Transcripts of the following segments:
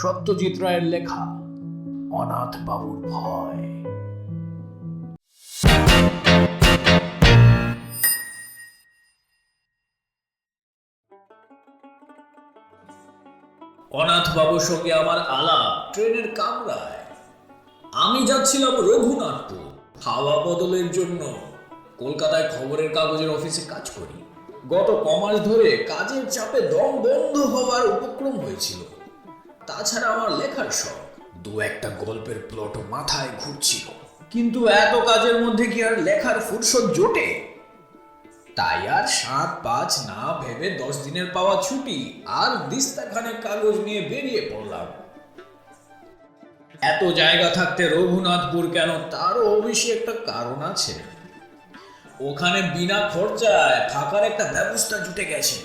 সত্যজিৎ রায়ের লেখা অনাথ বাবুর ভয়। অনাথ বাবুর সঙ্গে আমার আলাপ ট্রেনের কামরায়। আমি যাচ্ছিলাম রঘুনাথপুর খাওয়া বদলের জন্য। কলকাতায় খবরের কাগজের অফিসে কাজ করি। গত কমাস ধরে কাজের চাপে দম বন্ধ হওয়ার উপক্রম হয়েছিল। তাছাড়া আমার লেখার শখ, দু একটা গল্পের প্লটও মাথায় ঘুরছিল, কিন্তু এত কাজের মধ্যে কি আর লেখার ফুরসত জোটে? তাই আর 7-5 না ভেবে 10 দিনের পাওয়া ছুটি আর দিস্তাখানেক কাগজ নিয়ে বেরিয়ে পড়লাম। এত জায়গা থাকতে রঘুনাথপুর কেন, তারও অবশ্যই একটা কারণ আছে। ওখানে বিনা খরচায় থাকার একটা ব্যবস্থা জুটে গেছে।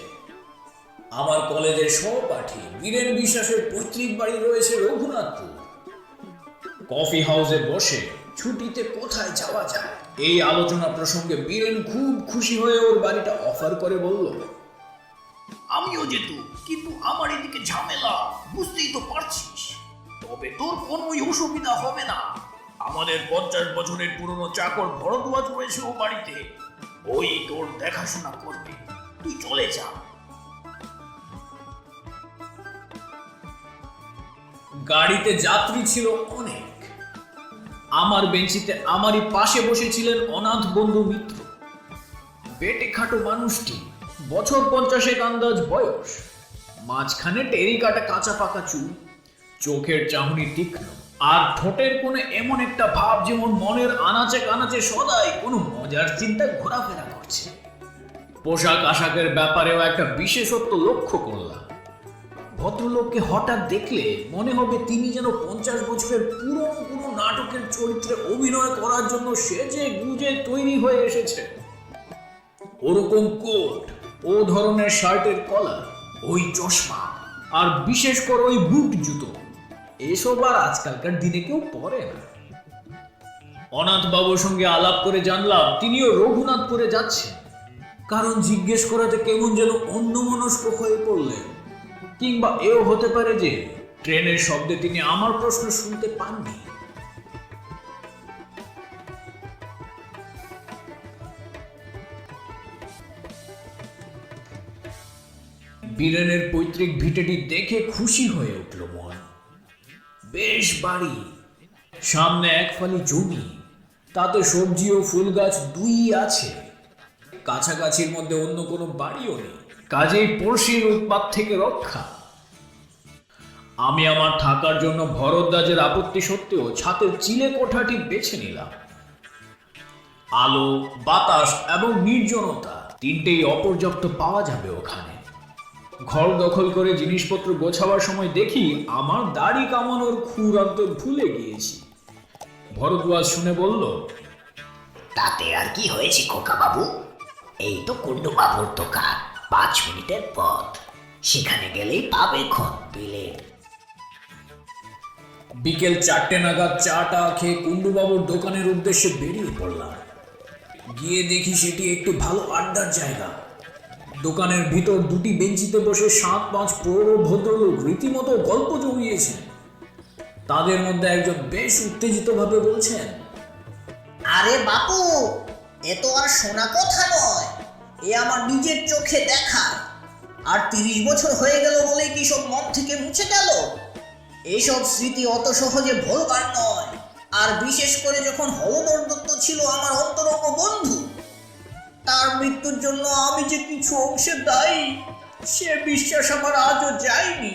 আমার কলেজের সহপাঠী বীরেন বিশ্বাসের পৈতৃক বাড়ি রয়েছে রঘুনাথপুর। কফি হাউসে বসে ছুটিতে কোথায় যাওয়া যায় এই আলোচনা প্রসঙ্গে বীরেন খুব খুশি হয়ে ওর বাড়িটা অফার করে বলল, আমিও যেত, কিন্তু আমার এদিকে ঝামেলা, বুঝতেই তো পারছিস। তবে তোর কোনোই অসুবিধা হবে না। আমাদের 50 বছরের পুরনো চাকর ভরদ্বাজ রয়েছে ও বাড়িতে, ওই তোর দেখাশোনা করবে। তুই চলে যা। গাড়িতে যাত্রী ছিল অনেক। আমার বেঞ্চিতে আমারই পাশে বসেছিলেন অনাথ বন্ধু মিত্র। বেটে খাটো মানুষটি, বছর 50 আন্দাজ বয়স, মাঝখানে টেরি কাটা কাঁচা পাকা চুল, চোখের চাহনি তীক্ষ্ণ, আর ঠোঁটের কোণে এমন একটা ভাব যেমন মনের আনাচে কানাচে সদাই কোনো মজার চিন্তা ঘোরাফেরা করছে। পোশাক আশাকের ব্যাপারেও একটা বিশেষত্ব লক্ষ্য করলাম। ভদ্রলোককে হঠাৎ দেখলে মনে হবে তিনি যেন 50 বছরের পুরনো কোনো নাটকের চরিত্রে অভিনয় করার জন্য সেজে গুজে তৈরি হয়ে এসেছে। ওরকম কোট, ও ধরনের শার্টের কলার, ওই চশমা, আর বিশেষ করে ওই বুট জুতো, এসব আর আজকালকার দিনে কেউ পরে না। অনাথ বাবুর সঙ্গে আলাপ করে জানলাম তিনিও রঘুনাথপুরে যাচ্ছেন। কারণ জিজ্ঞেস করাতে কেমন যেন অন্যমনস্ক হয়ে পড়লেন। কিংবা এও হতে পারে যে ট্রেনের শব্দে তিনি আমার প্রশ্ন শুনতে পাননি। বীরেনের পৈতৃক ভিটেটি দেখে খুশি হয়ে উঠল মন। বেশ বাড়ি, সামনে এক ফালি জমি, তাতে সবজি ও ফুল গাছ দুই আছে। কাছাকাছির মধ্যে অন্য কোনো বাড়িও নেই, কাজেই পড়শির উৎপাত থেকে রক্ষা। আমি আমার থাকার জন্য ভরদ্বাজের আপত্তি সত্ত্বেও ছাতের চিলে কোঠাটি বেছে নিলাম। আলো, বাতাস এবং নির্জনতা তিনটেই অপর্যাপ্ত পাওয়া যাবে ওখানে। ঘর দখল করে জিনিসপত্র গোছাবার সময় দেখি আমার দাড়ি কামানোর খুর অন্তর ভুলে গিয়েছি। ভরদ্বাজ শুনে বলল, তাতে আর কি হয়েছে খোকা বাবু? এই তো কুন্ডু বাবুর দোকান, 5 মিনিটের পথ। সেখানে গেলেই পাবে খত বিলের। বিকেল 4টে নাগাদ চাটা খেয়ে কুন্ডুবাবুর দোকানের উদ্দেশ্যে বেরিয়ে পড়লাম। গিয়ে দেখি সেটি একটু ভালো আড্ডার জায়গা। দোকানের ভিতর দুটি বেঞ্চিতে বসে 7-5 পৌর ভদ্রলোক রীতিমতো গল্প জমিয়েছেন। তাদের মধ্যে একজন বেশ উত্তেজিত ভাবে বলছেন, আরে বাপু, এ তো আর শোনা কথা নয়, এ আমার নিজের চোখে দেখা। আর 30 বছর হয়ে গেল বলেই কি সব মন থেকে মুছে গেল? এইসব স্মৃতি অত সহজে ভোলবার নয়। আর বিশেষ করে যখন হলধর দত্ত ছিল আমার অন্তরঙ্গ বন্ধু, তার মৃত্যুর জন্য আমি যে কিছু অংশে দায়ী, সে বিশ্বাস আমার আজও যায়নি।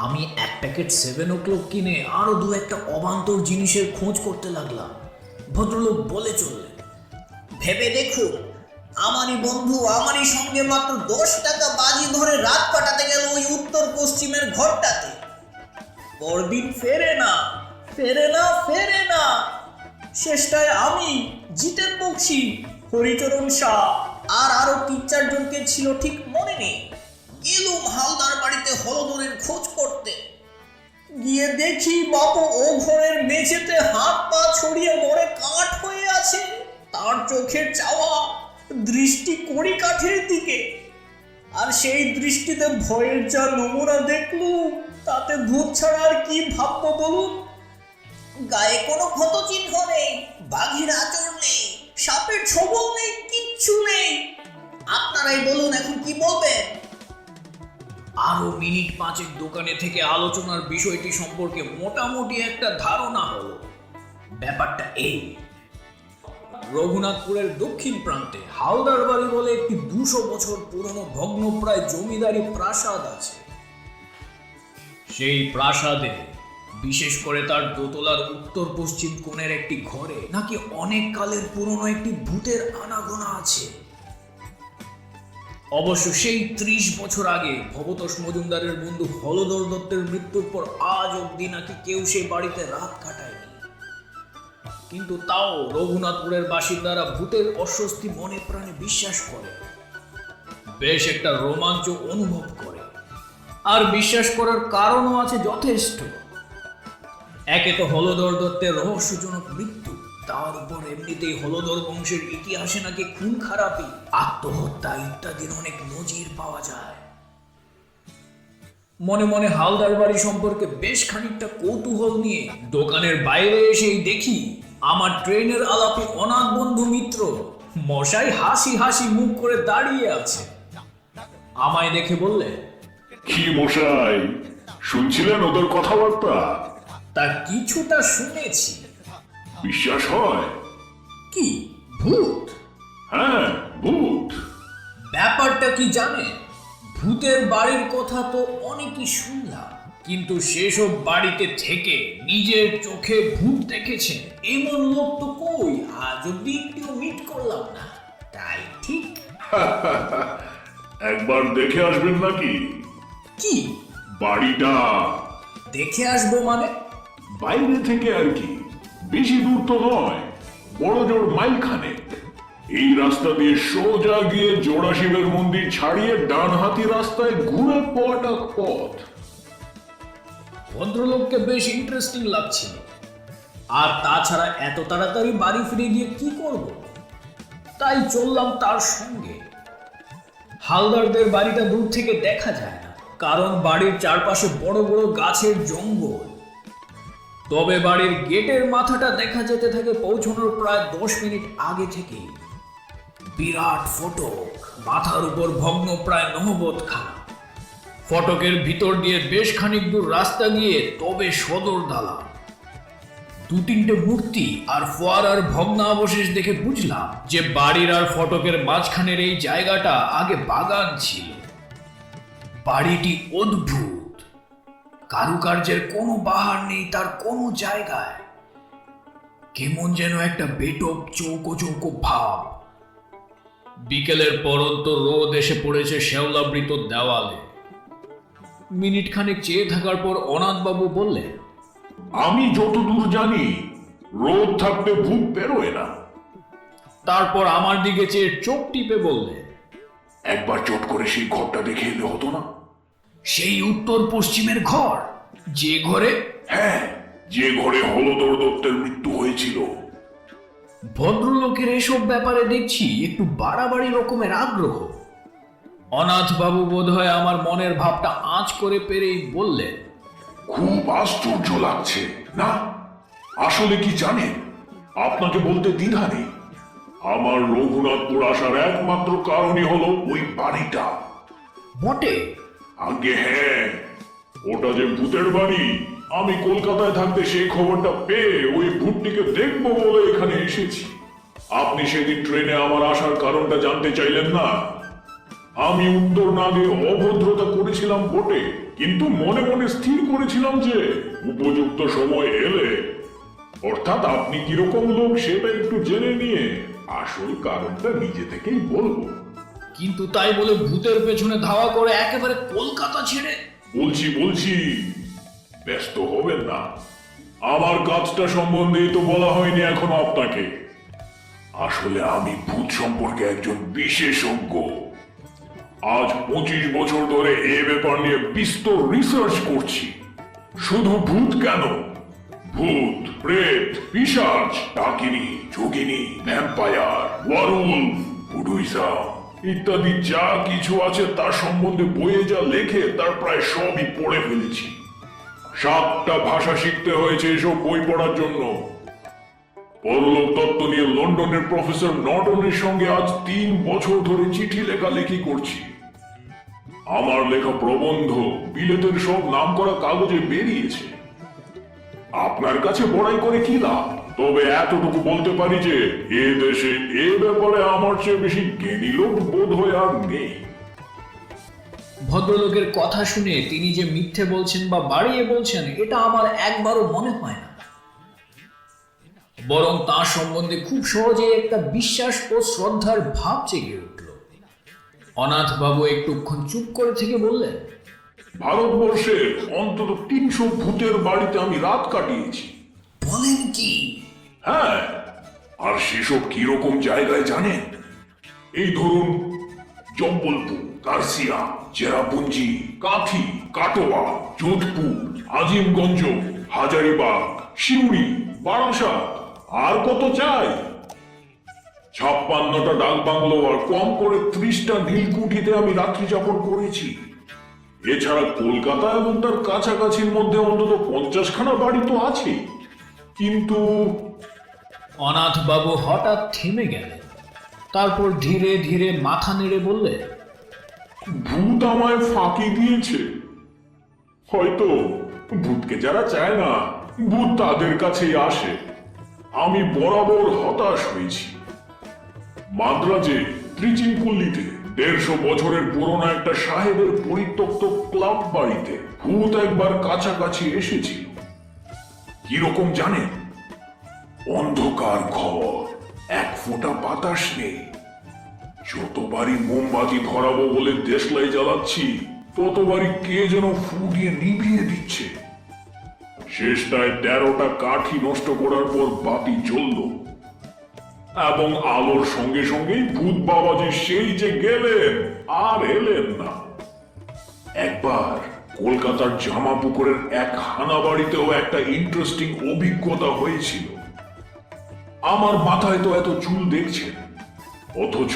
আমি 1 প্যাকেট 7 o'clock কিনে আরো 2-একটা অবান্তর জিনিসের খোঁজ করতে লাগলাম। ভদ্রলোক বলে চললেন, ভেবে দেখুন, আমারই বন্ধু আমারই সঙ্গে মাত্র 10 টাকা বাজি ধরে রাত কাটাতে গেল ওই উত্তর পশ্চিমের ঘরটাতে। পরদিন ফেরে না, ফেরে না, ফেরে না। শেষটায় আমি, জিতেন বক্সি, হরিচরণ শাহ আর আরো 3-4 জনকে ছিল ঠিক মনে নেই, গেলুম হালদার বাড়িতে হলধরের খোঁজ করতে। গিয়ে দেখি বাপু ও ঘরের মেঝেতে হাত পা ছড়িয়ে মরে কাঠ হয়ে আছে। তার চোখের চাওয়া দৃষ্টি কড়ি কাঠের দিকে। আর সেই দৃষ্টিতে ভয়ের যা নমুনা দেখলুম, তাতে ভূত ছাড়া আর কি ভাববো বলুন? গায়ে কোনো ক্ষত চিহ্ন নেই, বাঘের আঁচড় নেই, সাপের ছবল নেই, কিচ্ছু নেই। আপনারাই বলুন এখন কি বলবেন? আরো মিনিট পাঁচেক দোকানে থেকে আলোচনার বিষয়টি সম্পর্কে মোটামুটি একটা ধারণা হলো। ব্যাপারটা এই, রঘুনাথপুরের দক্ষিণ প্রান্তে হালদার বাড়ি বলে একটি 200 বছর পুরনো ভগ্নপ্রায় জমিদারি প্রাসাদ আছে। সেই প্রাসাদে, বিশেষ করে তার দোতলার উত্তর পশ্চিম কোণের একটি ঘরে নাকি অনেক কালের পুরনো একটি ভূতের আনাগোনা আছে। অবশ্য সেই 30 বছর আগে ভবতোষ মজুমদারের বন্ধু হলধর দত্তের মৃত্যুর পর আজ অবধি নাকি কেউ সেই বাড়িতে রাত কাটায়নি। কিন্তু তাও রঘুনাথপুরের বাসিন্দারা ভূতের অস্বস্তি মনে প্রাণে বিশ্বাস করে, বেশ একটা রোমাঞ্চ অনুভব করে। আর বিশ্বাস করার কারণও আছে যথেষ্ট। একে তো হলধর দত্তের রহস্যজনক মৃত্যু, তার উপর এমনিতেই হলধর বংশের ইতিহাসে নাকি খুন খারাপি, আত্মহত্যা ইত্যাদির অনেক নজির পাওয়া যায়। মনে মনে হালদার বাড়ি সম্পর্কে বেশ খানিকটা কৌতূহল নিয়ে দোকানের বাইরে এসেই দেখি আমার ট্রেনের আলাপে অনাথ বন্ধু মিত্র মশাই হাসি হাসি মুখ করে দাঁড়িয়ে আছে। আমায় দেখে বললে, কি মশাই, শুনছিলেন ওদের কথাবার্তা? তা কিছুটা শুনেছি। বিশ্বাস হয়? কি ভূত? হ্যাঁ, ভূত। ব্যাপারটা কি জানে, ভূতের বাড়ির কথা তো অনেকই শুনলাম, কিন্তু সেসব বাড়িতে থেকে নিজের চোখে ভূত দেখেছে এমন লোক তো কই আজ অব্দি একটু মিট করলাম না। তাই ঠিক। একবার দেখে আসবেন নাকি? কি বাড়িটা দেখে আসবো মানে? বাইরে থেকে আর কি, বেশি দূর তো নয়, বড় জোর মাইল খানেক। এই রাস্তা দিয়ে সোজা গিয়ে জোড়া শিবের মন্দির ছাড়িয়ে ডান হাতি রাস্তায় ঘুরে পাওয়াটা পথ। ভদ্রলোককে বেশ ইন্টারেস্টিং লাগছিল। আর তাছাড়া এত তাড়াতাড়ি বাড়ি ফিরে গিয়ে কি করব, তাই চললাম তার সঙ্গে। হালদারদের বাড়িটা দূর থেকে দেখা যায় না, কারণ বাড়ির চারপাশে বড় বড় গাছের জঙ্গল। তবে বাড়ির গেটের মাথাটা দেখা যেতে থাকে পৌঁছানোর প্রায় 10 মিনিট আগে থেকেই। বিরাট ফটক, মাথার উপর ভগ্ন প্রায় নহবতখানা। ফটকের ভিতর দিয়ে বেশ খানিক দূর রাস্তা গিয়ে তবে সদর দালান। 2-3টে মূর্তি আর ফোয়ারার ভগ্নাবশেষ দেখে বুঝলাম যে বাড়ির আর ফটকের মাঝখানের এই জায়গাটা আগে বাগান ছিল। বাড়িটি অদ্ভুত, কারুকার্যের কোনো বাহার নেই তার কোনো জায়গায়। কেমন যেন একটা বেটক চৌকো চৌকো ভাব। বিকেলের পরন্ত রোদ এসে পড়েছে শ্যাওলাবৃত দেওয়ালে। মিনিট খানেক চেয়ে থাকার পর অনাথবাবু বললেন, আমি যতদূর জানি রোদ থাকতে ভূত বেরোয় না। তারপর আমার দিকে চেয়ে চোখ টিপে বললেন, একবার চট করে সেই ঘরটা দেখে এলে হতো না? সেই উত্তর পশ্চিমের ঘর, যে ঘরে? হ্যাঁ, যে ঘরে হলধর দত্তের মৃত্যু হয়েছিল। ভদ্রলোকের এসব ব্যাপারে দেখছি একটু বাড়াবাড়ি রকমের আগ্রহ। অনাথ বাবু বোধহয় আমার মনের ভাবটা আঁচ করে পেরেই বললেন, খুব আশ্চর্য লাগছে না? আসলে কি জানেন, আপনাকে বলতে দ্বিধা নেই, আমার রঘুনাথপুর আসার একমাত্র কারণই হলো ওই বাড়িটা। বটে? আগে হ্যাঁ, ওটা যে ভূতের বাড়ি, আমি কলকাতায় থাকতে সেই খবরটা পেয়ে ওই ভূতটিকে দেখবো বলে এখানে এসেছি। আপনি সেদিন ট্রেনে আমার আসার কারণটা জানতে চাইলেন না। আমি উত্তর না দিয়ে অভদ্রতা করেছিলাম বটে, কিন্তু মনে মনে স্থির করেছিলাম যে উপযুক্ত সময় এলে, অর্থাৎ আপনি কিরকম লোক সেটা একটু জেনে নিয়ে আসল কারণটা নিজে থেকেই বলবো। কিন্তু তাই বলে ভূতের পেছনে ধাওয়া করে একেবারে কলকাতা ছেড়ে? বলছি, ব্যস্ত হবেন না। আমার কাজটা সম্বন্ধেই তো বলা হয়নি এখনো আপনাকে। আসলে আমি ভূত সম্পর্কে একজন বিশেষজ্ঞ। আজ 25 বছর ধরে এ ব্যাপার নিয়ে বিস্তর রিসার্চ করছি। শুধু ভূত কেন, ভূত, প্রেত, পিশাচ, ডাকিনী, যোগিনী, ভ্যাম্পায়ার, ওয়ারুলফ, ভুডুইজা ইত্যাদি যা কিছু আছে তার সম্বন্ধে বইয়ে যা লেখে তার প্রায় সবই পড়ে ফেলেছি। 7টা ভাষা শিখতে হয়েছে এসব বই পড়ার জন্য। পরলোক তত্ত্ব নিয়ে লন্ডনের প্রফেসর নর্টনের সঙ্গে আজ 3 বছর ধরে চিঠি লেখালেখি করছি। আমার লেখা প্রবন্ধ বিলেতের সব নামকরা কাগজে বেরিয়েছে। আপনার কাছে বড়াই করে কি লাভ? তবে এতটুকু বলতে পারি যে এ দেশে এ ব্যাপারে আমার চেয়ে বেশি জ্ঞানী লোক বোধ হয়ে আর নেই। ভদ্রলোকের কথা শুনে তিনি যে মিথ্যে বলছেন বা বাড়িয়ে বলছেন এটা আমার একবারও মনে হয় না, বরং তার সম্বন্ধে খুব সহজে একটা বিশ্বাস ও শ্রদ্ধার ভাব জেগে উঠল। অনাথবাবু একটুক্ষণ চুপ করে থেকে বললেন, ভারতবর্ষের অন্তত 300 ভূতের বাড়িতে আমি রাত কাটিয়েছি। বলেন কি? হ্যাঁ, আর সেসব কিরকম জায়গায় জানেন? এই ধরুন জব্বলপুর, কার্সিয়া, চেরাপুঞ্জি, কাঁথি, কাটোয়া, যোধপুর, আজিমগঞ্জ, হাজারিবাগ, সিউড়ি, বারাসাত, আর কত চাই? 56টা ডাক বাংলো আর কম করে 30টা নীলকুঠিতে আমি রাত্রি যাপন করেছি। এছাড়া কলকাতা এবং তার কাছাকাছির মধ্যে অন্তত 50খানা বাড়ি তো আছে। কিন্তু অনাথবাবু হঠাৎ থেমে গেলেন, তারপর ধীরে ধীরে মাথা নেড়ে বললেন, ভূত আমায় ফাঁকি দিয়েছে। হয়তো ভূতকে যারা চায় না, ভূত তাদের কাছেই আসে। আমি বরাবর হতাশ হয়েছি। মাদ্রাজে ত্রিচিনপল্লীতে 150 বছরের পুরনো একটা সাহেবের পরিত্যক্ত ক্লাব বাড়িতে ভূত একবার কাছাকাছি এসেছিল। কিরকম জানেন? অন্ধকার ঘর, 1 ফোঁটা বাতাস নেই। যতবারই মোমবাতি ধরাবো বলে দেশলাই জ্বালাচ্ছি ততবারই কে যেন ফু দিয়ে নিভিয়ে দিচ্ছে। শেষটায় 13টা কাঠি নষ্ট করার পর বাতি জ্বলল এবং আলোর সঙ্গে সঙ্গেই ভূত বাবাজি সেই যে গেলেন আর এলেন না। একবার কলকাতার জামাপুকুরের এক হানা বাড়িতেও একটা ইন্টারেস্টিং অভিজ্ঞতা হয়েছিল। আমার মাথায় তো এত চুল দেখছেন, অথচ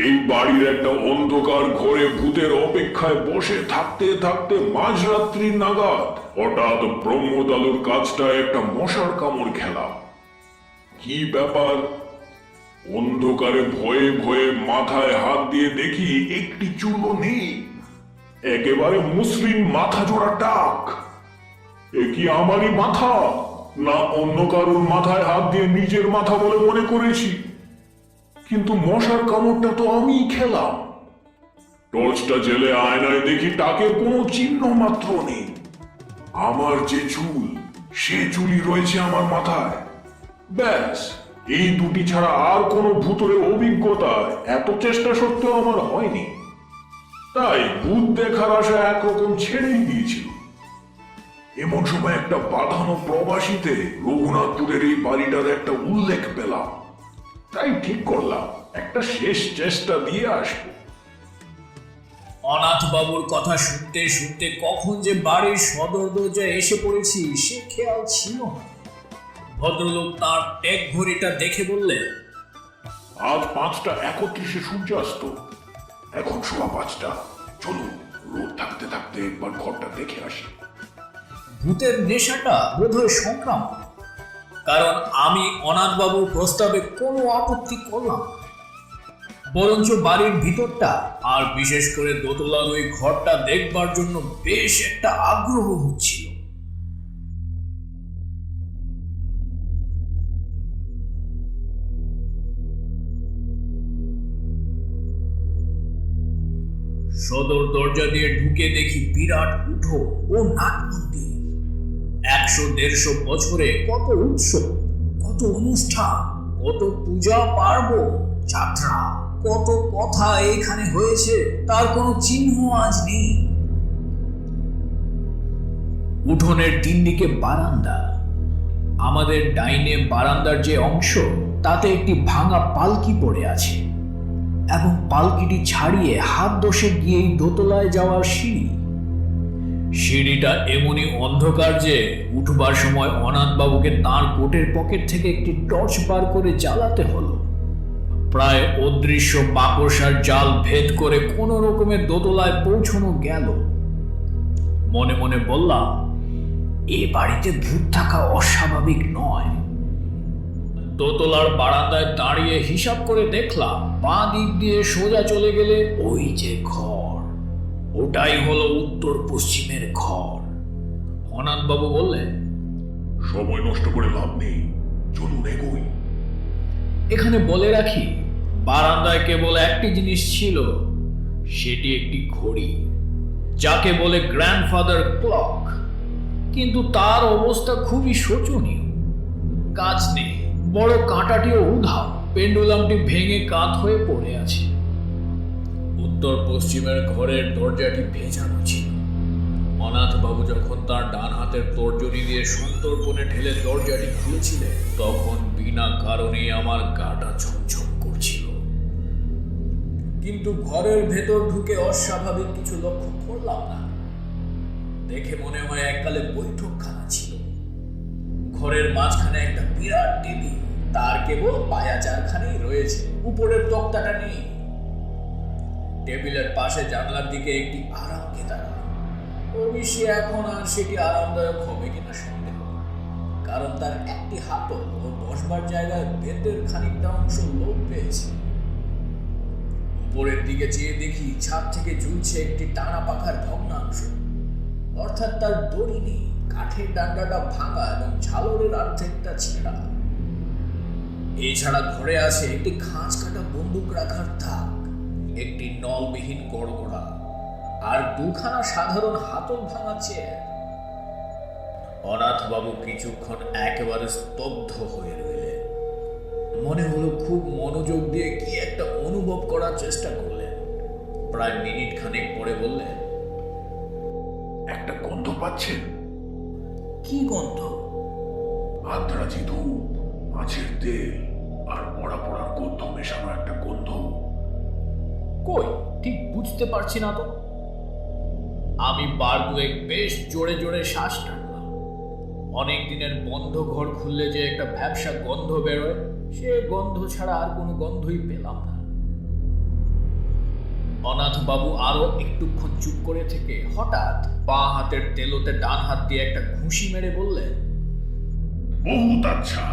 এই বাড়ির একটা অন্ধকার ঘরে ভূতের অপেক্ষায় বসে থাকতে থাকতে মাঝরাত্রির নাগাদ হঠাৎ ব্রহ্মদালুর কাছটায় একটা মশার কামড় খেলা। কি ব্যাপার? অন্ধকারে ভয়ে ভয়ে মাথায় হাত দিয়ে দেখি একটি চুলও নেই। একেবারে মসৃণ মাথা জোড়া টাক। এ কি আমারই মাথা, না অন্য কারোর মাথায় হাত দিয়ে নিজের মাথা বলে মনে করেছি? কিন্তু মশার কামড়টা তো আমিই খেলাম। টর্চটা জেলে আয়নায় দেখি টাকের কোনো চিহ্ন মাত্র নেই। আমার যে চুল, সে চুলই রয়েছে আমার মাথায়। ব্যাস, এই দুটি ছাড়া আর কোনো ভূতের অভিজ্ঞতা এত চেষ্টা সত্ত্বেও আমার হয়নি। তাই ভূত দেখার আশা একরকম ছেড়েই দিয়েছিল। এমন সময় একটা বাঁধানো প্রবাসীতে রঘুনাথপুরের এই বাড়িটার একটা উল্লেখ পেলাম। তাই ঠিক করলাম একটা শেষ চেষ্টা দিয়ে আসবো। অনাথবাবুর কথা শুনতে শুনতে কখন যে বাড়ির সদর দরজায় এসে পড়েছি সে খেয়াল ছিল না। ভদ্রলোক তার টেক ঘড়িটা দেখে বললেন, আজ 5:31 সূর্যাস্ত। এখন 5:15। চলুন, রোদ থাকতে থাকতে একবার ঘরটা দেখে আসি। ভূতের নেশাটা বোধহয় সংক্রামক, কারণ আমি অনাথবাবুর প্রস্তাবে কোনো আপত্তি করলাম না। বরঞ্চ বাড়ির ভিতরটা আর বিশেষ করে দোতলার ওই ঘরটা দেখবার জন্য বেশ একটা আগ্রহ হচ্ছিল। সদর দরজা দিয়ে ঢুকে দেখি বিরাট উঠো ও নাট মন্দির। 100-150 বছরে কত উৎসব, কত অনুষ্ঠান, কত পূজা পার্বণ, যাত্রা, কত কথা এখানে হয়েছে তার কোনো চিহ্ন আজ নেই। উঠোনের 3 দিকে বারান্দা। আমাদের ডাইনে বারান্দার যে অংশ তাতে একটি ভাঙা পালকি পড়ে আছে এবং পালকিটি ছাড়িয়ে হাত দোষে গিয়েই দোতলায় যাওয়ার সিঁড়ি। সিঁড়িটা এমনই অন্ধকার যে উঠবার সময় অনাথবাবুকে তার কোটের পকেট থেকে একটি টর্চ বার করে জ্বালাতে হলো। প্রায় অদৃশ্য মাকড়সার জাল ভেদ করে কোনো রকমের দোতলায় পৌঁছানো গেল। মনে মনে বললাম, এ বাড়িতে ভূত থাকা অস্বাভাবিক নয়। দোতলার বারান্দায় দাঁড়িয়ে হিসাব করে দেখলাম, বাঁ দিক দিয়ে সোজা চলে গেলে ওই যে ঘর, ওটাই হলো উত্তর পশ্চিমের ঘর। অনাথবাবু বললেন, সময় নষ্ট করে লাভ নেই, চলুন এগোই। এখানে বলে রাখি, বারান্দায় কেবল একটি জিনিস ছিল, সেটি একটি ঘড়ি, যাকে বলে গ্র্যান্ডফাদার ক্লক। কিন্তু তার অবস্থা খুবই শোচনীয়। কাজ নেই, বড় কাঁটাটিও উধাও, পেন্ডুলামটি ভেঙে কাত হয়ে পড়ে আছে। উত্তর পশ্চিমের ঘরের দরজাটি ভেজানো ছিল। অনাথবাবু যখন তার ডান হাতের তর্জনী দিয়ে সন্তর্পণে ঠেলে দরজাটি খুলেছিলেন, তখন বিনা কারণেই আমার গাটা ছমছম করছিল। কিন্তু ঘরের ভেতর ঢুকে অস্বাভাবিক কিছু লক্ষ্য করলাম না। দেখে মনে হয় এককালে বৈঠকখানা ছিল। ঘরের মাঝখানে একটা বিরাট টেবিল, তার কেবল পায়া চারখানেই রয়েছে, উপরের তক্তাটা নেই। টেবিলের পাশে জানলার দিকে একটি আরাম কেদারা। অবশ্যই এখন আর সেটি আরামদায়ক হবে কিনা সন্দেহ, কারণ তার একটি হাতল ও বসবার জায়গায় বেতের খানিকটা অংশ লোপ পেয়েছে। উপরের দিকে চেয়ে দেখি ছাদ থেকে ঝুলছে একটি টানা পাখার ভগ্নাংশ, অর্থাৎ তার দড়ি নেই, কাঠের ডান্ডাটা ভাঙা এবং ঝালরের অর্ধেকটা ছেঁড়া। এছাড়া ঘরে আছে একটি খাঁজ কাটা বন্দুক রাখার থাক, একটি নলবিহীন গড়গড়া, আর দুখানা সাধারণ হাতল ভাঙা চেয়ার। অনাথবাবু কিছুক্ষণ একেবারে স্তব্ধ হয়ে রইলেন। মনে হলো খুব মনোযোগ দিয়ে কি একটা অনুভব করার চেষ্টা করলেন। প্রায় মিনিট খানেক পরে বললেন, একটা গন্ধ পাচ্ছেন? কি গন্ধ? আদ্রাজি ধূপ, মাছের তেল আর মরা পড়ার গন্ধ মেশানো একটা গন্ধ। কই ঠিক বুঝতে পারছি না তো। আমি বার দুয়েক বেশ জোরে জোরে শ্বাস টানলাম। অনেক দিনের বন্ধ ঘর খুললে যে একটা ভ্যাপসা গন্ধ বেরোয়, সে গন্ধ ছাড়া আর কোনো গন্ধই পেলাম না। অনাথবাবু আরো একটুক্ষণ চুপ করে থেকে হঠাৎ বাঁ হাতের তেলোতে ডান হাত দিয়ে একটা ঘুষি মেরে বললেন, বহুত আচ্ছা,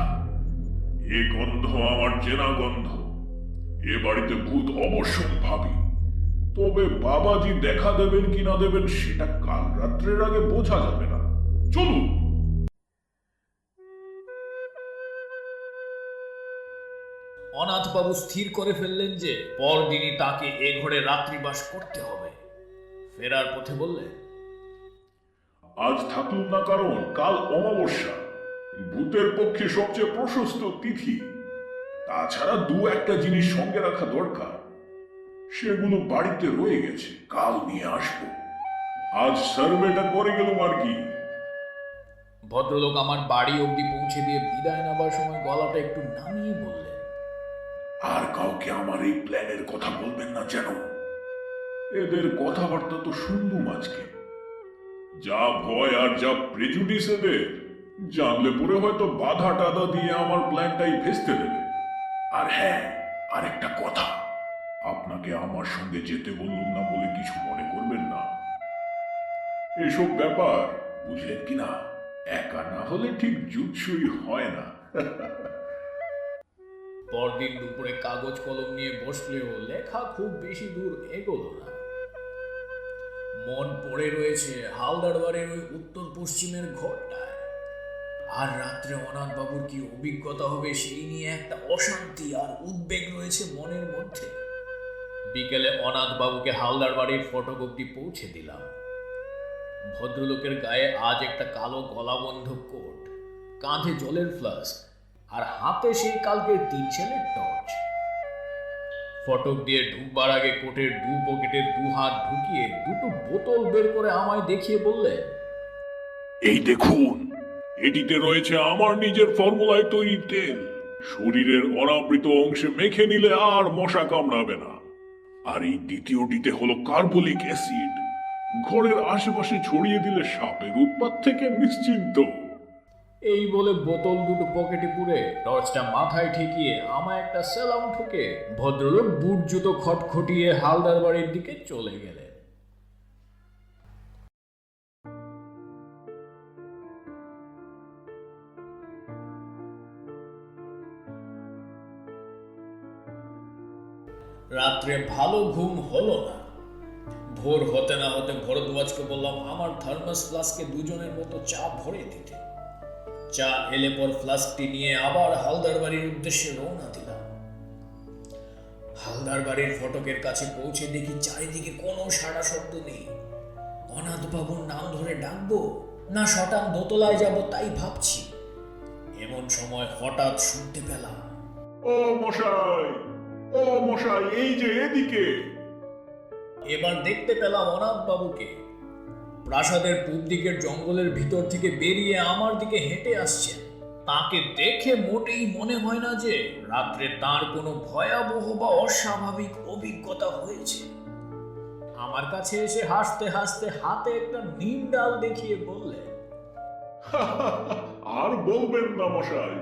এ গন্ধ আমার চেনা গন্ধ। এ বাড়িতে ভূত অবশ্যই ভাবি, তবে বাবাজি দেখা দেবেন কি না দেবেন সেটা কাল রাত্রের আগে বোঝা যাবে না। চলুন। অনাথবাবু স্থির করে ফেললেন যে পরদিনই তাকে এ ঘরে রাত্রিবাস করতে হবে। ফেরার পথে বললেন, আজ থাকলুম না, কারণ কাল অমাবস্যা, ভূতের পক্ষে সবচেয়ে প্রশস্ত তিথি। তাছাড়া দু একটা জিনিস সঙ্গে রাখা দরকার, সেগুলো বাড়িতে রয়ে গেছে, কাল নিয়ে আসবো। আজ সার্ভেটা করে গেলাম আর কি। ভদ্রলোক আমার বাড়ি অবধি পৌঁছে দিয়ে বিদায় নেবার সময় গলাটা একটু নামিয়ে বললেন, আর কাউকে আমার এই প্ল্যানের কথা বলবেন না যেন। এদের কথাবার্তা তো শুনলুম আজকে, যা ভয় আর যা প্রেজুডিস এদের, জানলে পরে হয়তো বাধা টাধা দিয়ে আমার প্ল্যানটাই ভেস্তে দেবে। আর হ্যাঁ, আরেকটা কথা, আপনাকে আমার সঙ্গে যেতে বললুম না বলে কিছু মনে করবেন না। এসব ব্যাপার বুঝলেন কিনা, একা না হলে ঠিক জুৎসই হয় না। পরদিন দুপুরে কাগজ কলম নিয়ে বসলেও লেখা খুব বেশি দূর এগোলো না। মন পড়ে রয়েছে হালদার বাড়ির ওই উত্তর পশ্চিমের ঘরটায়। আর রাত্রে অনাথবাবুর কি অভিজ্ঞতা হবে সেই নিয়ে একটা অশান্তি আর উদ্বেগ রয়েছে মনের মধ্যে। বিকেলে অনাথবাবুকে হালদার বাড়ির ফটক অবধি পৌঁছে দিলাম। ভদ্রলোকের গায়ে আজ একটা কালো গলাবন্ধ কোট, কাঁধে জলের ফ্লাস্ক, আর হাতে সেই কালকের 3 সেলের টর্চ। ফটক দিয়ে ঢুকবার আগে কোটের দু পকেটে 2 হাত ঢুকিয়ে 2টো বোতল বের করে আমায় দেখিয়ে বললেন, এই দেখুন, এটিতে রয়েছে আমার নিজের ফর্মুলায় তৈরি তেল। শরীরের অনাবৃত অংশে মেখে নিলে আর মশা কামড়াবে না। আর এই দ্বিতীয়টিতে হলো কার্বলিক অ্যাসিড, ঘরের আশেপাশে ছড়িয়ে দিলে সাপের উৎপাত থেকে নিশ্চিন্ত। এই বলে বোতল দুটো পকেটে পুরে টর্চটা মাথায় ঠেকিয়ে আমায় একটা সেলাম ঠুকে ভদ্রলোক বুট জুতো খটখটিয়ে হালদার বাড়ির দিকে চলে গেলেন। রাত্রে ভালো ঘুম হলো না। ভোর হতে না হতে ভরদ্বাজকে বললাম আমার থার্মাস ফ্লাস্কে দুজনের মতো চা ভরে দিতে। চা এলে পর ফ্লাস্কটি নিয়ে আবার হালদার বাড়ির উদ্দেশ্যে রওনা দিলাম। হালদার বাড়ির ফটকের কাছে পৌঁছে দেখি চারিদিকে কোনো সাড়া শব্দ নেই। অনাথ বাবুর নাম ধরে ডাকবো না শটান দোতলায় যাব তাই ভাবছি। এমন সময় হঠাৎ শুনতে পেলাম, ও মশাই, ও মশাই, এই যে এদিকে। এবার দেখতে পেলাম অনাথ বাবুকে প্রাসাদের পূব দিকের জঙ্গলের ভিতর থেকে বেরিয়ে আমার দিকে হেঁটে আসছেন। তাকে দেখে মোটেই মনে হয় না যে রাত্রে তার কোনো ভয়াবহ বা অস্বাভাবিক অভিজ্ঞতা হয়েছে। আমার কাছে এসে হাসতে হাসতে হাতে একটা নিম ডাল দেখিয়ে বললেন, আর বলবেন না মশাই,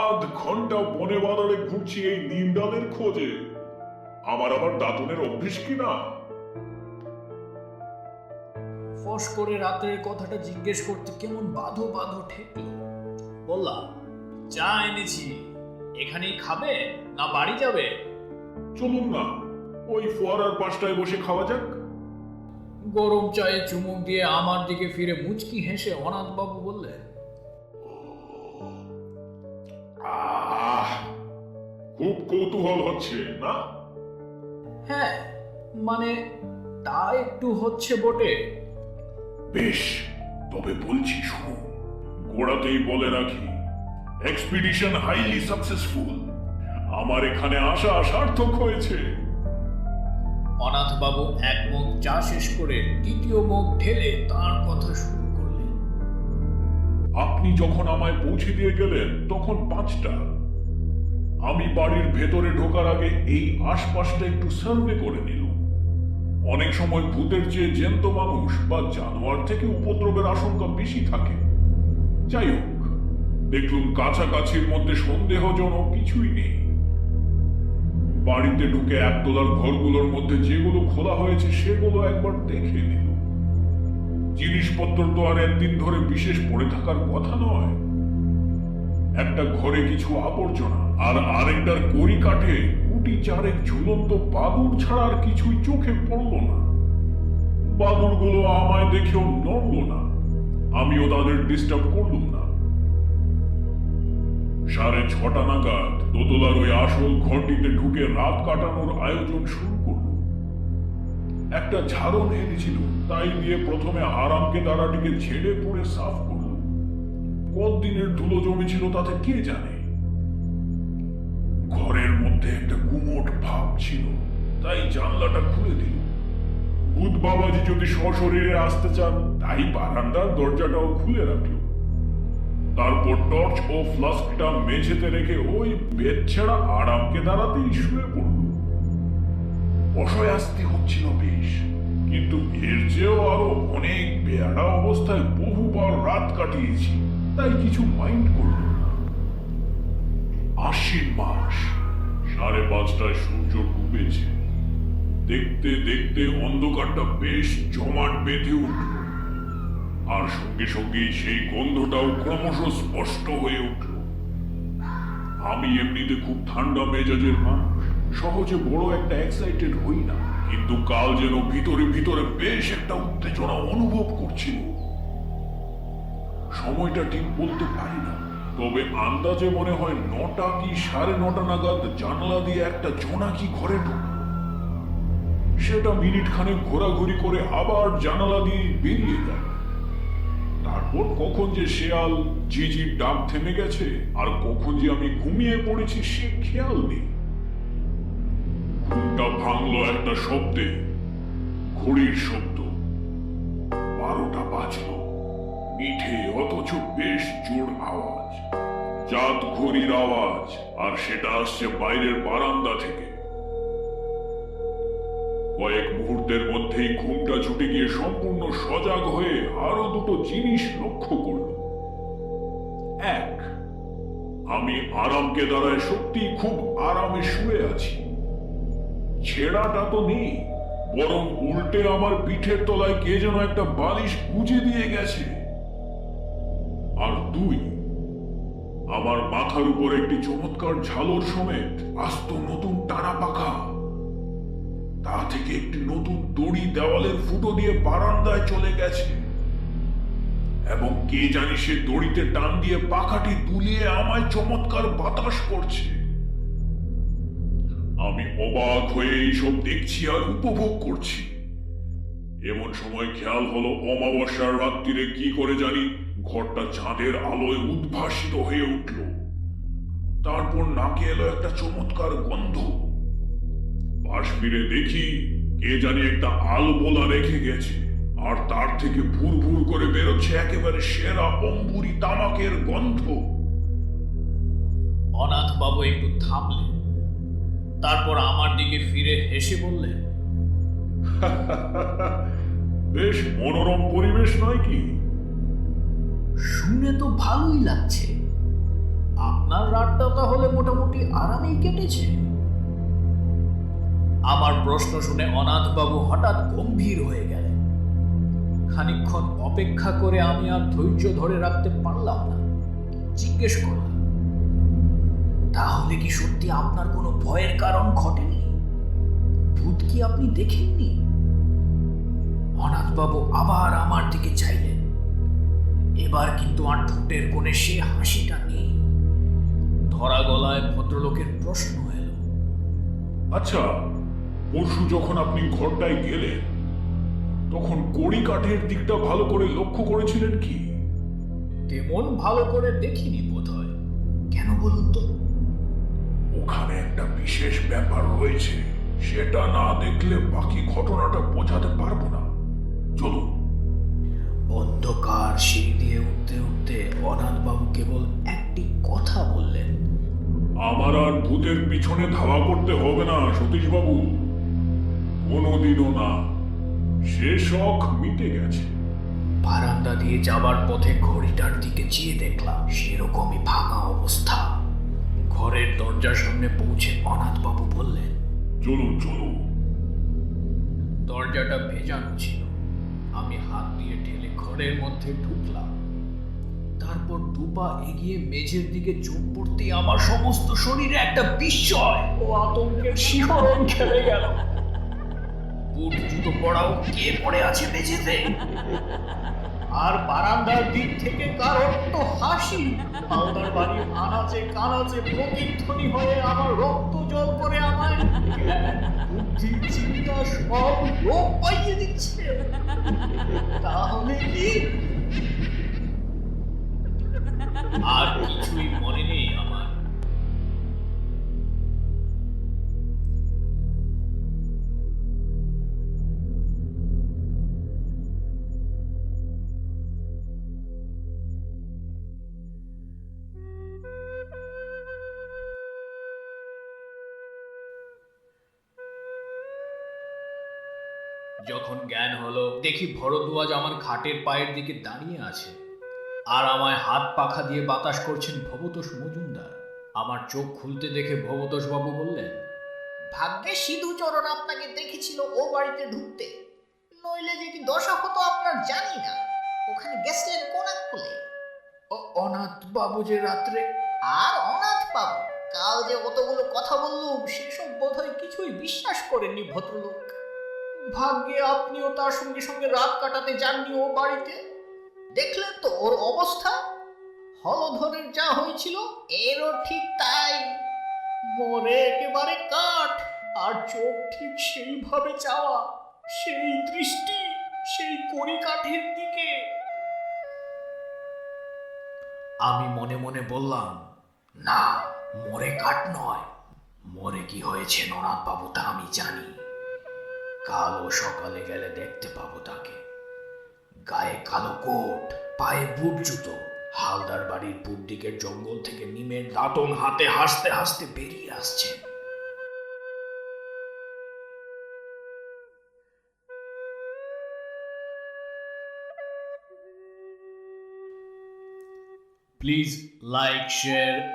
আধ ঘন্টা বনে বাজারে ঘুরছি এই নিম ডালের খোঁজে। আমার আবার দাঁতনের অভ্যেস কিনা। ফস করে রাত্রের কথাটা জিজ্ঞেস করতে কেমন বাঁধো বাঁধো ঠেকল। বললাম, চা এনেছি, এখানেই খাবে না বাড়ি যাবে? চলুন না, ওই ফোয়ারার পাশটায় বসে খাওয়া যাক। গরম চায়ে চুমুক দিয়ে আমার দিকে ফিরে মুচকি হেসে অনাথবাবু বললেন, আহ, খুব কৌতূহল হচ্ছে না? হ্যাঁ, মানে তা একটু হচ্ছে বটে। বেশ, তবে বলছি শুনুন। গোড়াতেই বলে রাখি, এক্সপিডিশন হাইলি সাকসেসফুল। আমার এখানে আসা সার্থক হয়েছে। অনাথবাবু এক মুখ চা শেষ করে দ্বিতীয় মুখ ঢেলে তার কথা শুরু করলেন। আপনি যখন আমায় পৌঁছে দিয়ে গেলেন তখন 5টা। আমি বাড়ির ভেতরে ঢোকার আগে এই আশপাশটা একটু সার্ভে করে নিলাম। অনেক সময় ভূতের চেয়ে জ্যান্ত মানুষ বা জানোয়ার থেকে উপদ্রবের আশঙ্কা বেশি থাকে। যাই হোক, দেখলুম কাছাকাছির মধ্যে সন্দেহজনক কিছুই নেই। বাড়িতে ঢুকে একতলার ঘরগুলোর মধ্যে যেগুলো খোলা হয়েছে সেগুলো একবার দেখে নিল। জিনিসপত্র তো আর একদিন ধরে বিশেষ পড়ে থাকার কথা নয়। একটা ঘরে কিছু আবর্জনা আর আরেকটার কড়ি কাঠে কুটি চারেক ঝুলন্ত বাদুর ছাড়া আর কিছুই চোখে পড়ল না। বাদুরগুলো আমায় দেখেও নড়ল না, আমিও তাদের ডিস্টার্ব করলুম না। 6:30 নাগাদ দোতলার ওই আসল ঘরটিতে ঢুকে রাত কাটানোর আয়োজন শুরু করল। একটা ঝাড়ন এনেছিল, তাই দিয়ে প্রথমে আরামকে দাঁড়াটিকে ঝেড়ে পুড়ে সাফ করল। কতদিনের ধুলো জমেছিল তাতে কে জানে। ঘরের মধ্যে একটা গুমোট ভাব ছিল, তাই জানলাটা খুলে দিল। ভূত বাবাজি যদি সশরীরে আসতে চান, তাই বারান্দার দরজাটাও খুলে রাখলো। তারপর টর্চ ও ফ্লাস্কটা মেঝেতে রেখে ওই বেচ্ছেড়া আরামকে দাঁড়াতেই শুয়ে পড়ল। অসহায়াস্তি হচ্ছিল বেশ, কিন্তু এর চেয়েও আরো অনেক বেয়াড়া অবস্থায় বহুবার রাত কাটিয়েছি, তাই কিছু মাইন্ড করল না। আশ্বিন মাস, 5:30টায় সূর্য ডুবেছে। দেখতে দেখতে অন্ধকারটা বেশ জমাট বেঁধে উঠল, আর সঙ্গে সঙ্গে সেই গন্ধটাও ক্রমশ স্পষ্ট হয়ে উঠল। আমি এমনিতে খুব ঠান্ডা মেজাজের মানুষ, সহজে বড় একটা এক্সাইটেড হই না, কিন্তু কাল যেন ভিতরে ভিতরে বেশ একটা উত্তেজনা অনুভব করছিল। সময়টা ঠিক বলতে পারি না, তবে আন্দাজে মনে হয় 9টা কি 9:30 নাগাদ জানলা দিয়ে একটা জোনাকি ঘরে ঢুকল। সেটা মিনিট খানেক ঘোরাঘুরি করে আবার জানালা দিয়ে বেরিয়ে গেল। তারপর কখন যে শেয়াল ঝিঝির ডাক থেমে গেছে আর কখন যে আমি ঘুমিয়ে পড়েছি সে খেয়াল নেই। ঘুমটা ভাঙলো একটা শব্দে, ঘড়ির শব্দ। 12টা বাজলো। মিঠে অথচ বেশ জোর আওয়াজ, জাত ঘড়ির আওয়াজ, আর সেটা আসছে বাইরের বারান্দা থেকে। কয়েক মুহূর্তের মধ্যেই ঘুমটা ছুটে গিয়ে সম্পূর্ণ সজাগ হয়ে আরো দুটো জিনিস লক্ষ্য করল। এক, আমি আরামকে দ্বারায় সত্যি খুব আরামে শুয়ে আছি। ছেঁড়াটা তো নেই, বরং উল্টে আমার পিঠের তলায় কে যেন একটা বালিশ গুজে দিয়ে গেছে। আর দুই, আমার মাথার উপর একটি চমৎকার ঝালর সমেত আস্ত নতুন টানা পাখা। তা থেকে একটি নতুন দড়ি দেওয়ালের ফুটো দিয়ে বারান্দায় চলে গেছে এবং কে জানি সে দড়িতে টান দিয়ে পাখাটি দুলিয়ে আমায় চমৎকার বাতাস করছে। আমি অবাক হয়ে এইসব দেখছি আর উপভোগ করছি। এমন সময় খেয়াল হলো অমাবস্যার রাত্রিরে কি করে জানি ঘরটা চাঁদের আলোয় উদ্ভাসিত হয়ে উঠল। তারপর নাকে এলো একটা চমৎকার গন্ধ। পাশ ফিরে দেখি কে জানি একটা আলবোলা রেখে গেছে, আর তার থেকে ভুর ভুর করে বেরোচ্ছে একেবারে সেরা অম্বুরি তামাকের গন্ধ। অনাথ বাবু একটু থামলেন, তারপর আমার দিকে ফিরে হেসে বললেন, বেশ মনোরম পরিবেশ নয় কি? শুনে তো ভালোই লাগছে। আপনার রাতটা তাহলে মোটামুটি আরামেই কেটেছে। আমার প্রশ্ন শুনে অনাথ বাবু হঠাৎ গম্ভীর হয়ে গেলেন। খানিকক্ষণ অপেক্ষা করে আমি আর ধৈর্য ধরে রাখতে পারলাম না। জিজ্ঞেস করলাম, তাহলে কি সত্যি আপনার কোনো ভয়ের কারণ ঘটেনি? ভূত কি আপনি দেখেননি? অনাথ বাবু আবার আমার দিকে চাইলেন। এবার কিন্তু আর ঠোঁটের কোণে সে হাসিটা নেই। ধরা গলায় ভদ্রলোকের প্রশ্ন এলো, আচ্ছা, পরশু যখন আপনি ঘরটায় গেলেন তখন কড়ি কাঠের দিকটা ভালো করে লক্ষ্য করেছিলেন কি? তেমন ভালো করে দেখিনি বোধহয়। কেন বলুন তো? ওখানে একটা বিশেষ ব্যাপার রয়েছে, সেটা না দেখলে বাকি ঘটনাটা বোঝাতে পারবো না। চলুন। অন্ধকার সিঁড়ি দিয়ে উঠতে উঠতে অনাথ বাবু কেবল একটি কথা বললেন, আমার আর ভূতের পিছনে ধাওয়া করতে হবে না সতীশ বাবু, কোনোদিনও না। সে শখ মিটে গেছে। বারান্দা দিয়ে যাবার পথে ঘড়িটার দিকে চেয়ে দেখলাম সেরকমই ভাঙা অবস্থা। ঘরের দরজার সামনে পৌঁছে অনাথ বাবু বললেন, চলুন চলুন। দরজাটা ভেজানো ছিল। আমি হাত দিয়ে ঠেলে ঘরের মধ্যে ঢুকলাম। তারপর দুপা এগিয়ে মেঝের দিকে চোখ পড়তেই আমার সমস্ত শরীরে একটা বিস্ময় ও আতঙ্কের শিহরণ খেলে গেল। বুট জুতো পড়াও কে পড়ে আছে মেঝেতে, আর বারান্দার দিক থেকে কারোর তো হাসি। হালদার বাড়ির আনাচে কানাচে প্রতিধ্বনি হয়ে আমার রক্ত জল করে আমায় জ্ঞান, বুদ্ধি, চিন্তা সব লোপ পাইয়ে দিচ্ছে। তাহলে কি? আর কিছুই মনে নেই আমার। যখন জ্ঞান হলো দেখি ভরদ্বাজ আমার খাটের পায়ের দিকে দাঁড়িয়ে আছে, আর আমায় হাত পাখা দিয়ে বাতাস করছেন ভবতোষ মজুমদার। আমার চোখ খুলতে দেখে ভবতোষ বাবু বললেন, ভাগ্যে সিধুচরণ আপনাকে দেখেছিল ও বাড়িতে ঢুকতে, নইলে যে কি দশা হতো আপনার জানি না। ওখানে গেছিলেন কোন আক্কলে? অনাথ বাবু যে রাত্রে। আর অনাথ বাবু কাল যে অতগুলো কথা বললুম সেসব বোধহয় কিছুই বিশ্বাস করেননি ভদ্রলোক। ভাগ্যে আপনিও তার সঙ্গে সঙ্গে রাত কাটাতে যাননি ও বাড়িতে। দেখলেন তো ওর অবস্থা? হলধরের যা হয়েছিল এরও ঠিক তাই। মরে একেবারে কাঠ, আর চোখ ঠিক সেইভাবে চাওয়া, সেই দৃষ্টি সেই কড়ি কাঠের দিকে। আমি মনে মনে বললাম, না, মরে কাঠ নয়, মরে কি হয়েছে অনাথ বাবু তা আমি জানি। কাল ও সকালে গেলে দেখতে পাবো তাকে। গায়ে কালো কোট, পায়ে বুট জুতো, হালদার বাড়ির পূব দিকের জঙ্গল থেকে নিমের দাঁতন হাতে হাসতে হাসতে বেরিয়ে আসছেন। Please like, share